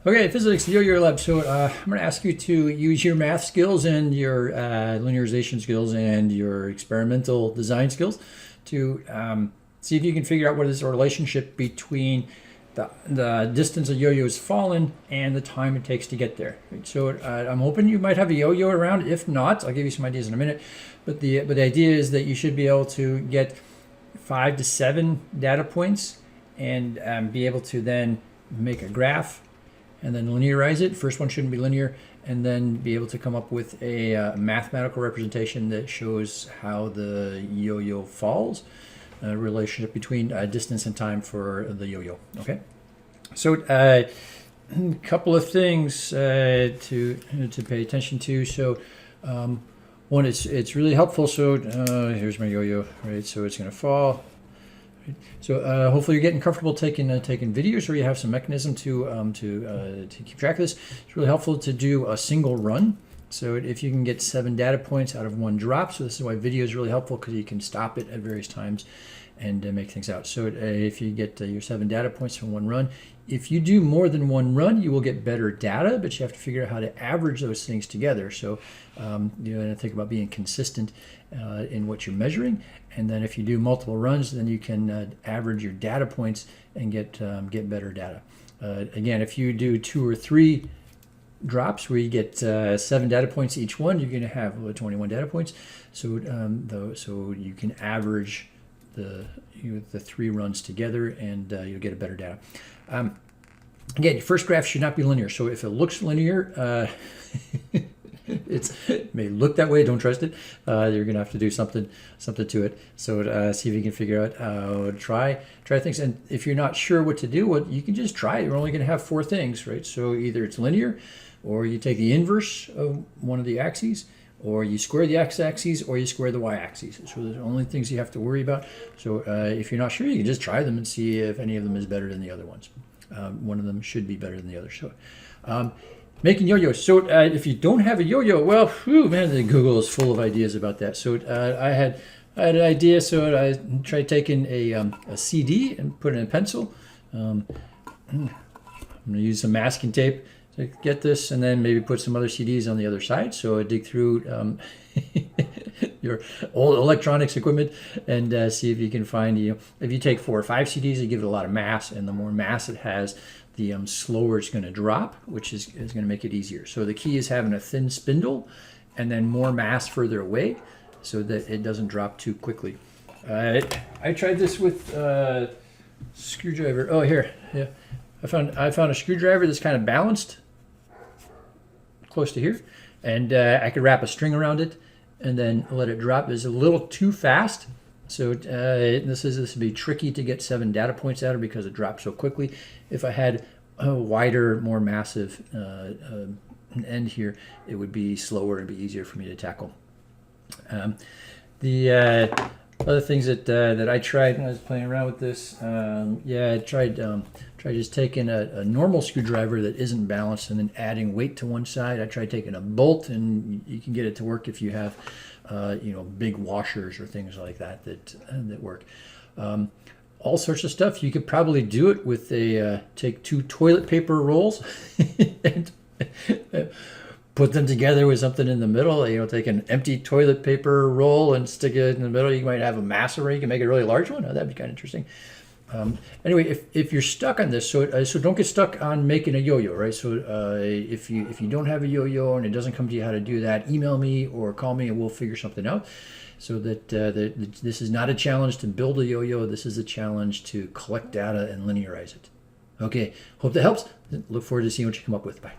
Okay, physics, Yo-Yo Lab. So I'm going to ask you to use your math skills and your linearization skills and your experimental design skills to see if you can figure out what is the relationship between the distance a yo-yo has fallen and the time it takes to get there. Right? So I'm hoping you might have a yo-yo around. If not, I'll give you some ideas in a minute. But the idea is that you should be able to get 5 to 7 data points and be able to then make a graph and then linearize it. First one shouldn't be linear, and then be able to come up with a mathematical representation that shows how the yo-yo falls, relationship between distance and time for the yo-yo. Okay, so a couple of things to pay attention to. So one, it's really helpful. So here's my yo-yo, right? So it's going to fall. So hopefully you're getting comfortable taking videos, or you have some mechanism to keep track of this. It's really helpful to do a single run. So if you can get 7 data points out of one drop, so this is why video is really helpful, because you can stop it at various times and make things out. So if you get your 7 data points from one run, if you do more than one run, you will get better data, but you have to figure out how to average those things together. So you know, think about being consistent in what you're measuring. And then if you do multiple runs, then you can average your data points and get better data. Again, if you do 2 or 3 drops where you get 7 data points each one, you're going to have 21 data points. So so you can average the 3 runs together, and you'll get a better data. Again, your first graph should not be linear. So if it looks linear, it may look that way. Don't trust it. You're gonna have to do something to it. So see if you can figure out how to try things. And if you're not sure what to do, well, you can just try. You're only gonna have 4 things, right? So either it's linear, or you take the inverse of one of the axes, or you square the x-axis, or you square the y-axis. So there's only things you have to worry about. So if you're not sure, you can just try them and see if any of them is better than the other ones. One of them should be better than the other. So making yo-yos. So if you don't have a yo-yo, well, whew, man, the Google is full of ideas about that. So I had an idea, so I tried taking a CD and put it in a pencil. I'm going to use some masking tape to get this, and then maybe put some other CDs on the other side. So I dig through your old electronics equipment and see if you can find, if you take 4 or 5 CDs, you give it a lot of mass, and the more mass it has, the slower it's going to drop, which is going to make it easier. So the key is having a thin spindle and then more mass further away so that it doesn't drop too quickly. I tried this with screwdriver. Oh, here, yeah. I found a screwdriver that's kind of balanced close to here, and I could wrap a string around it and then let it drop. It's a little too fast. So this would be tricky to get 7 data points out of, because it drops so quickly. If I had a wider, more massive end here, it would be slower and be easier for me to tackle. The other things that I tried when I was playing around with this, yeah, I tried just taking a normal screwdriver that isn't balanced and then adding weight to one side. I tried taking a bolt, and you can get it to work if you have big washers or things like that work. All sorts of stuff. You could probably do it with take 2 toilet paper rolls and put them together with something in the middle. Take an empty toilet paper roll and stick it in the middle. You might have a mass array. You can make a really large one. Oh, that'd be kind of interesting. Anyway, if you're stuck on this, so don't get stuck on making a yo-yo, right? So if you don't have a yo-yo and it doesn't come to you how to do that, email me or call me and we'll figure something out. So that this is not a challenge to build a yo-yo. This is a challenge to collect data and linearize it. Okay, hope that helps. Look forward to seeing what you come up with. Bye.